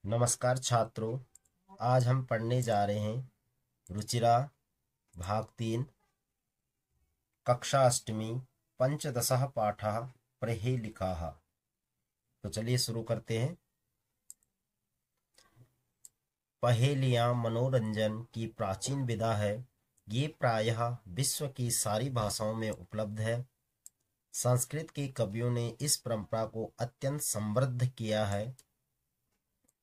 नमस्कार छात्रों, आज हम पढ़ने जा रहे हैं रुचिरा भाग 3 कक्षा अष्टमी पंचदशः पाठः प्रहेलिकाः। तो चलिए शुरू करते हैं। पहेलियाँ मनोरंजन की प्राचीन विधा है। ये प्रायः विश्व की सारी भाषाओं में उपलब्ध है। संस्कृत के कवियों ने इस परंपरा को अत्यंत समृद्ध किया है।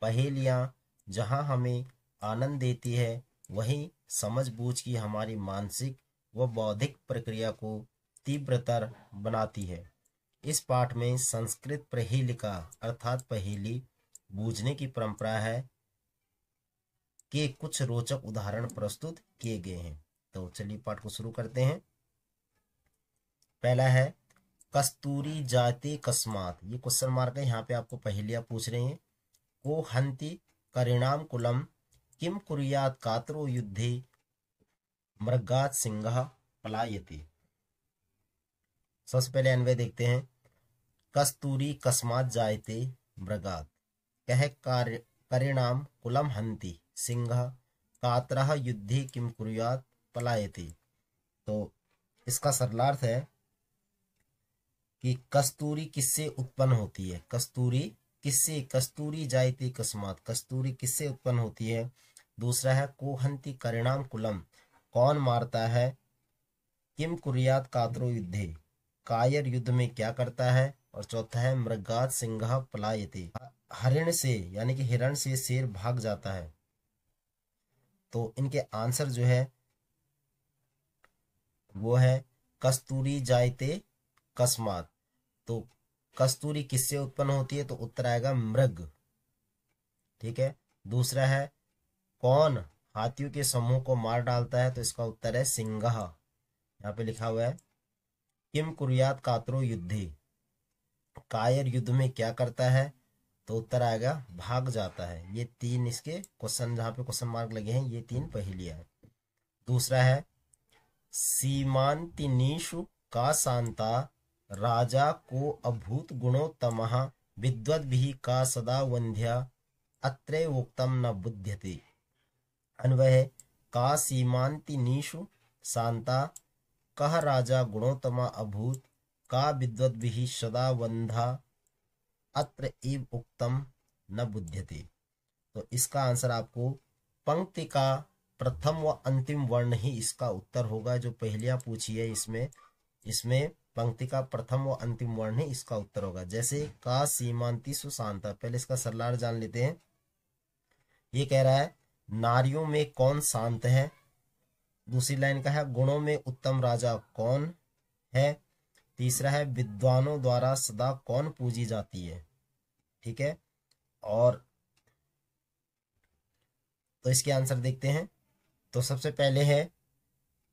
पहेलियाँ जहाँ हमें आनंद देती है, वहीं समझबूझ की हमारी मानसिक व बौद्धिक प्रक्रिया को तीव्रतर बनाती है। इस पाठ में संस्कृत प्रहेलिका अर्थात पहेली बूझने की परंपरा है के कुछ रोचक उदाहरण प्रस्तुत किए गए हैं। तो चलिए पाठ को शुरू करते हैं। पहला है कस्तूरी जाति कस्मात। ये क्वेश्चन मार्क है, यहाँ पे आपको पहेलियां पूछ रहे हैं। को हंति करिणाम कुलम किम कुर्यात कातरो युद्धे मृगात सिंह पलायति। सबसे पहले अन्वय देखते हैं। कस्तूरी कस्मात जायते मृगात, कह करिणाम कुलम हंति सिंह कातरः युद्धे किम कुर्यात पलायति। तो इसका सरलार्थ है कि कस्तूरी किससे उत्पन्न होती है। कस्तूरी जायते कस्मात, कस्तूरी किससे उत्पन्न होती है। दूसरा है कोहंती करिणाम कुलम, कौन मारता है। किम कुर्यात कातरो युद्धे, कायर युद्ध में क्या करता है। और चौथा है मृगात सिंह पलायते, हरिण से यानी कि हिरण से शेर भाग जाता है। तो इनके आंसर जो है वो है कस्तूरी जायते कस्मात। तो कस्तूरी किससे उत्पन्न होती है, तो उत्तर आएगा मृग। ठीक है। दूसरा है कौन हाथियों के समूह को मार डालता है, तो इसका उत्तर है सिंह। यहाँ पे लिखा हुआ है किम कुर्यात कातरो युद्धे, कायर युद्ध में क्या करता है, तो उत्तर आएगा भाग जाता है। ये तीन इसके क्वेश्चन, जहाँ पे क्वेश्चन मार्क लगे हैं, ये तीन पहेलियां हैं। दूसरा है सीमांतिनीषु का शांता राजा को अभूत गुणोत्तमः विद्वद्भिः का सदा वंध्या अत्रैवोक्तम न बुध्यते। अन्वय का सीमांतिनीषु शांता, कह राजा गुणोत्तमा अभूत, का विद्वद्भिः सदा वंधा अत्र एव उक्तम न बुध्यते। तो इसका आंसर आपको पंक्ति का प्रथम व अंतिम वर्ण ही इसका उत्तर होगा। जो पहेलियां पूछी है इसमें पंक्ति का प्रथम व अंतिम वर्ण ही इसका उत्तर होगा। जैसे का सीमांति सुशांता, पहले इसका सरलार जान लेते हैं। ये कह रहा है नारियों में कौन शांत है। दूसरी लाइन का है गुणों में उत्तम राजा कौन है। तीसरा है विद्वानों द्वारा सदा कौन पूजी जाती है। ठीक है। और तो इसके आंसर देखते हैं। तो सबसे पहले है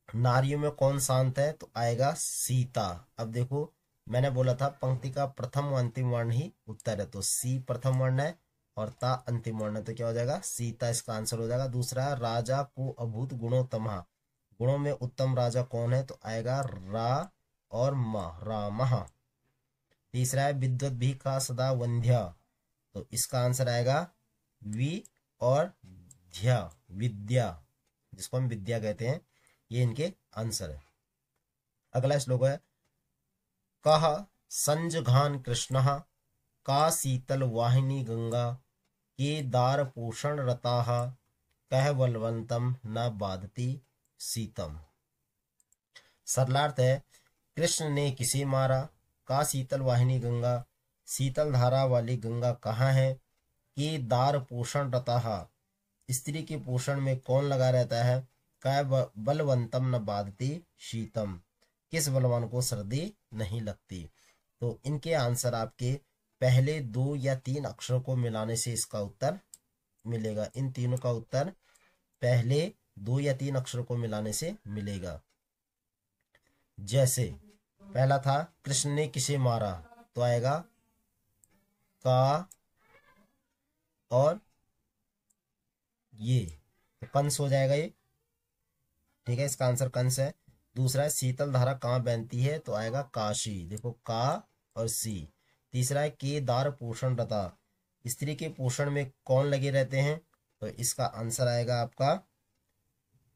नारियों में कौन शांत है, तो आएगा सीता। अब देखो मैंने बोला था पंक्ति का प्रथम व अंतिम वर्ण ही उत्तर है, तो सी प्रथम वर्ण है और ता अंतिम वर्ण है, तो क्या हो जाएगा सीता इसका आंसर हो जाएगा। दूसरा राजा को अभूत गुणोत्तम, गुणों में उत्तम राजा कौन है, तो आएगा रा और मा, रामः। तीसरा है विद्वत भी का सदा वंध्या, तो इसका आंसर आएगा वी और ध्या, विद्या, जिसको हम विद्या कहते हैं। ये इनके आंसर है। अगला श्लोक है कह संजघान कृष्ण का शीतल वाहिनी गंगा के दार पोषण रता कह बलवंतम न बाधती सीतम। सरलार्थ है कृष्ण ने किसे मारा, का शीतल वाहिनी गंगा, शीतल धारा वाली गंगा कहाँ है, के दार पोषण रता, स्त्री के पोषण में कौन लगा रहता है, काय बलवंतम न बाधती शीतम, किस बलवान को सर्दी नहीं लगती। तो इनके आंसर आपके पहले 2 या 3 अक्षरों को मिलाने से इसका उत्तर मिलेगा। इन तीनों का उत्तर पहले 2 या 3 अक्षरों को मिलाने से मिलेगा। जैसे पहला था कृष्ण ने किसे मारा, तो आएगा का और ये, तो कंस हो जाएगा ये। ठीक है, इसका आंसर कंस है। दूसरा है शीतल धारा कहाँ बहती है, तो आएगा काशी, देखो का और सी। तीसरा है के दार पोषण रता, स्त्री के पोषण में कौन लगे रहते हैं? तो इसका आंसर आएगा आपका,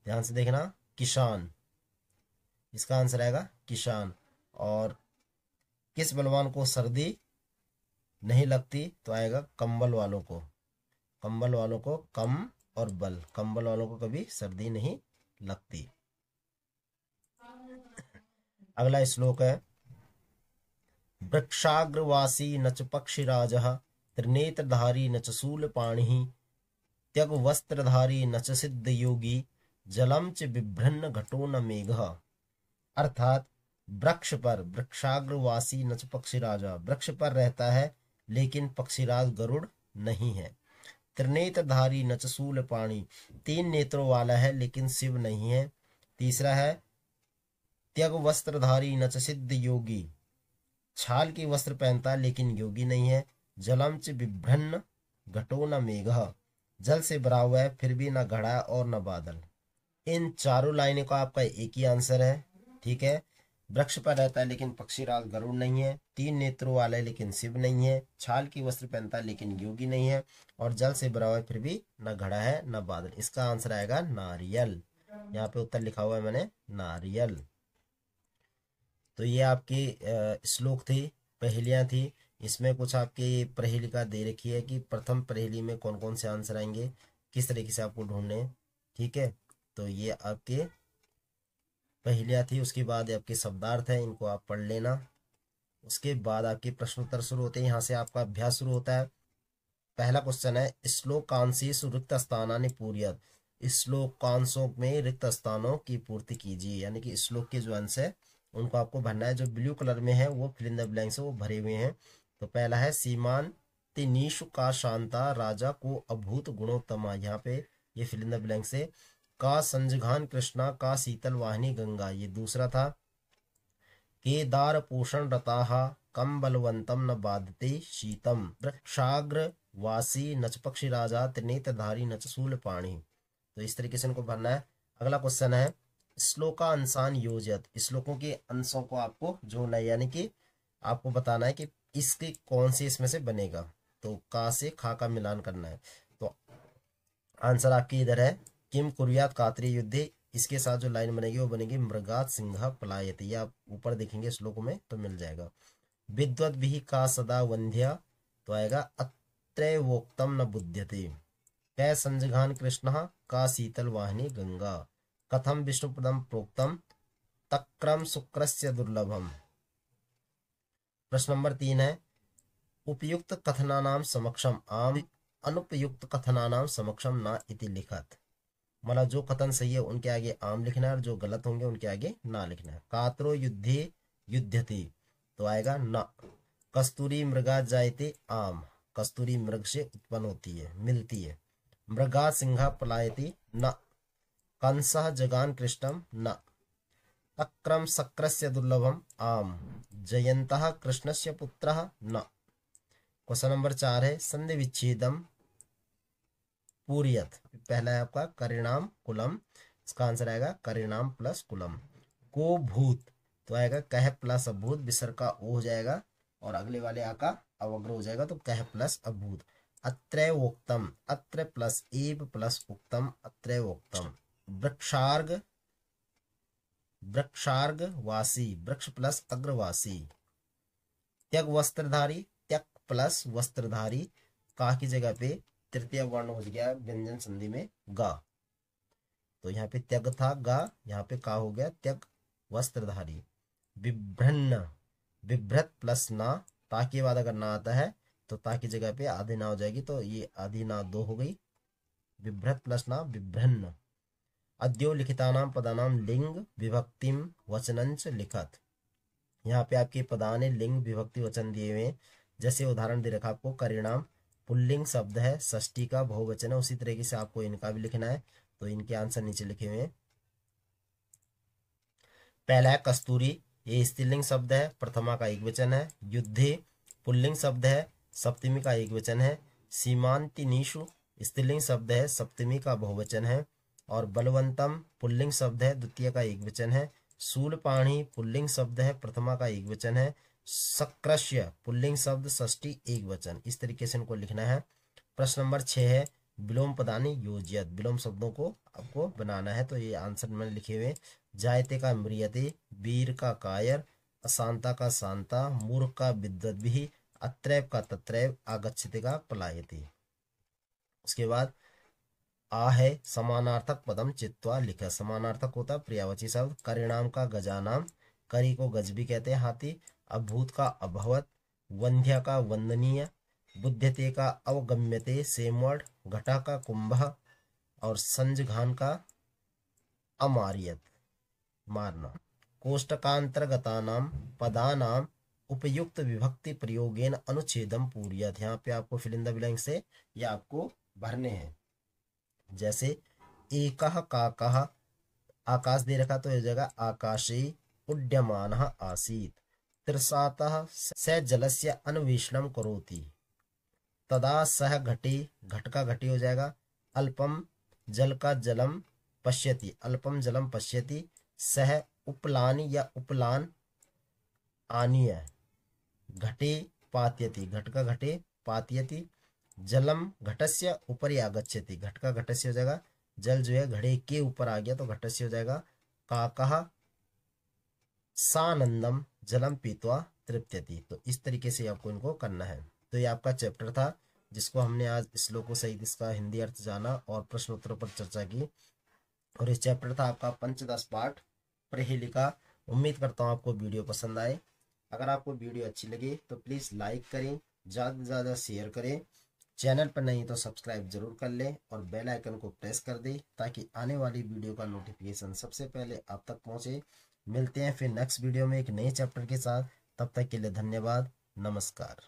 ध्यान से देखना, किसान। इसका आंसर आएगा किसान। और किस बलवान को सर्दी नहीं लगती? तो आएगा कंबल वालों को। कंबल वालों को, कम और बल, कंबल वालों को कभी सर्दी नहीं लगती। अगला श्लोक है, वृक्षाग्रवासी न च पक्षिराजः त्रिनेत्रधारी न च शूलपाणिः त्यग वस्त्रधारी न च सिद्ध योगी जलम च बिभ्रन्न घटो न मेघः। अर्थात वृक्ष पर, वृक्षाग्रवासी न च पक्षीराजा, वृक्ष पर रहता है लेकिन पक्षीराज गरुड़ नहीं है। त्रिनेत्रधारी न च शूलपाणि, 3 नेत्रों वाला है लेकिन शिव नहीं है। तीसरा है त्यग वस्त्रधारी न च सिद्ध योगी, छाल की वस्त्र पहनता लेकिन योगी नहीं है। जलम च बिभ्रन्न घटो न मेघः, जल से भरा हुआ है फिर भी न घड़ा और न बादल। इन चारों लाइनों का आपका एक ही आंसर है, ठीक है। वृक्ष पर रहता है लेकिन पक्षीराज गरुड़ नहीं है, 3 नेत्रों वाला है लेकिन शिव नहीं है, छाल की वस्त्र पहनता है लेकिन योगी नहीं है, और जल से भरा हुआ है फिर भी न घड़ा है न बादल। इसका आंसर आएगा नारियल। यहाँ पे उत्तर लिखा हुआ है मैंने, नारियल। तो ये आपकी श्लोक थी, पहेलियां थी। इसमें कुछ आपकी पहेलिका दे रखी है कि प्रथम पहेली में कौन कौन से आंसर आएंगे, किस तरीके से आपको ढूंढने, ठीक है। तो ये आपके पहेलियां थी। उसके बाद आपके शब्दार्थ है, इनको आप पढ़ लेना। उसके बाद आपके प्रश्नोत्तर शुरू होते हैं, यहाँ से आपका अभ्यास शुरू होता है। पहला क्वेश्चन है, श्लोकांशेषु रिक्त स्थानानि पूरयत, श्लोकांशों में रिक्त स्थानों की पूर्ति कीजिए। यानी कि श्लोक के जो अंश है उनको आपको भरना है। जो ब्लू कलर में है वो फिल इन द ब्लैंक्स है, वो भरे हुए हैं। तो पहला है, सीमान तिनीशु का शांता राजा को अभूत गुणोत्तमा, यहाँ पे ये फिल इन द ब्लैंक्स है। का संजघान कृष्णा का शीतल वाहिनी गंगा, ये दूसरा था। केदार पोषण रताहा कम बलवंतम न बाधते शीतम वृक्षाग्र वासी नच पक्षी राजा त्रिनेत्रधारी नच शूलपाणि। तो इस तरीके से इनको भरना है। अगला क्वेश्चन है, श्लोका अंशान योजयत, श्लोकों के अंशों को आपको जोड़ना है, यानी कि आपको बताना है कि इसके कौन से इसमें से बनेगा। तो का से खा का मिलान करना है। तो आंसर आपकी इधर है, किम कुर्यात कातरी युद्धे, इसके साथ जो लाइन बनेगी वो बनेगी मृगात सिंह पलायति। ये आप ऊपर देखेंगे श्लोक में तो मिल जाएगा। विद्वत भी का सदा वंध्या, तो आएगा अत्रैवोक्तम न बुध्यते। कै संजघान कृष्ण का शीतल वाहिनी गंगा, कथम विष्णुपदम प्रोक्तम तक्रम शुक्रस्य दुर्लभम। प्रश्न नंबर 3 है, उपयुक्त कथनानाम समक्षम आम अनुपयुक्त कथनानाम समक्षम ना इति लिखत। मतलब जो कथन सही है उनके आगे आम लिखना है और जो गलत होंगे उनके आगे ना लिखना है। कातरो युद्धे युध्यति, तो आएगा न। कस्तूरी मृगा जायते आम, कस्तूरी मृग से उत्पन्न होती है, मिलती है। मृगा सिंह पलायति न। कंसः जगान कृष्णम न। तक्रम शक्रस्य दुर्लभम आम, जयंतः कृष्णस्य पुत्रः न। क्वेश्चन नंबर 4 है, संधि विच्छेदम पूर्यत। पहला है आपका करिणाम कुलम, इसका आंसर आएगा करिणाम प्लस कुलम। को भूत, तो आएगा कह प्लस अभूत, विसर्ग का ओ हो जाएगा और अगले वाले आ का अवग्र हो जाएगा, तो कह प्लस अभूत। अत्रैवोक्तम, अत्र प्लस एव प्लस उक्तम, अत्रैवोक्तम। वृक्षार्ग, वृक्षार्ग वासी, वृक्ष प्लस अग्रवासी। त्यग वस्त्रधारी, त्यक प्लस वस्त्रधारी, का की जगह पे तृतीय वर्ण हो गया व्यंजन संधि में गा, तो यहाँ पे त्यग था गा, यहाँ पे का हो गया त्यग वस्त्रधारी। विभ्रन्न, विभ्रत प्लस ना, ता के बाद अगर ना आता है तो ता की जगह पे आधी ना हो जाएगी, तो ये आधी ना 2 हो गई। विभ्रत प्लस ना विभ्रन्न। अद्यो लिखितानाम पदानाम लिंग विभक्तिम वचनंच लिखत, यहाँ पे आपके पदा ने लिंग विभक्ति वचन दिए हुए हैं। जैसे उदाहरण दे रखा आपको, करिणाम पुल्लिंग शब्द है, षष्ठी का बहुवचन है, उसी तरीके से आपको इनका भी लिखना है। तो इनके आंसर नीचे लिखे हुए हैं। पहला है कस्तूरी, ये स्त्रीलिंग शब्द है, प्रथमा का एक वचन है। युद्धे पुल्लिंग शब्द है, सप्तमी का एक वचन है। सीमांतिनीशु स्त्रीलिंग शब्द है, सप्तमी का बहुवचन है। और बलवंतम पुल्लिंग शब्द है, द्वितीय का एक वचन है। शूलपाणी पुल्लिंग शब्द है, प्रथमा का एक वचन है। सकृष्य पुल्लिंग शब्द, षष्ठी एक वचन। इस तरीके से इनको लिखना है। प्रश्न नंबर 6 है विलोम पदानि योज्यत, विलोम शब्दों को आपको बनाना है। तो ये आंसर मैंने लिखे हुए, जायते का म्रियते, वीर का कायर, अशांता का शांता, मूर्ख का विद्वद्भिः, अत्रैव का तत्रैव, आगच्छते का पलायते। उसके बाद आ है समानार्थक पदम चित्वा लिख, समानार्थक होता पर्यायवाची शब्द। करिणाम का गजानाम, करी को गज भी कहते हैं हाथी, अभूत का अभवत, वंध्य का वंदनीय, बुध्यते का अवगम्यते सेम वर्ड, घटा का कुंभ और संजघान का अमार्यत मारना। कोष्टकांतर्गतानाम पदानाम उपयुक्त विभक्ति प्रयोगेन अनुच्छेदम पूर्यत, यहाँ पे आपको फिल इन द ब्लैंक से या आपको भरने हैं। जैसे एकः काकः, आकाश दे रखा तो हो जाएगा आकाशे उड्यमानः आसीत्। त्रिशातः स जलस्य अन्वेषणं करोति, तदा सह घटे, घट का घटी हो जाएगा। अल्पम जल का जलम पश्यति, अल्पम जलम पश्यति। सह उपलानि या उपलान आनीय, घटे पात्यति, घट का घटे पात्यति। जलम घटस्य ऊपरी आगच्छति, घट का घटस्य हो जाएगा, जल जो है घड़े के ऊपर आ गया तो घटस्य हो जाएगा। काकः सानंदम जलम पीत्वा तृप्यति। तो इस तरीके से आपको इनको करना है। तो ये आपका चैप्टर था जिसको हमने आज श्लोकों सहित इसका हिंदी अर्थ जाना और प्रश्न उत्तरों पर चर्चा की। और इस चैप्टर था आपका पंचदश पाठ प्रहेलिका। उम्मीद करता हूँ आपको वीडियो पसंद आए। अगर आपको वीडियो अच्छी लगे तो प्लीज़ लाइक करें, ज़्यादा से ज़्यादा शेयर करें। चैनल पर नहीं तो सब्सक्राइब जरूर कर लें और बेल आइकन को प्रेस कर दें ताकि आने वाली वीडियो का नोटिफिकेशन सबसे पहले आप तक पहुंचे। मिलते हैं फिर नेक्स्ट वीडियो में एक नए चैप्टर के साथ। तब तक के लिए धन्यवाद, नमस्कार।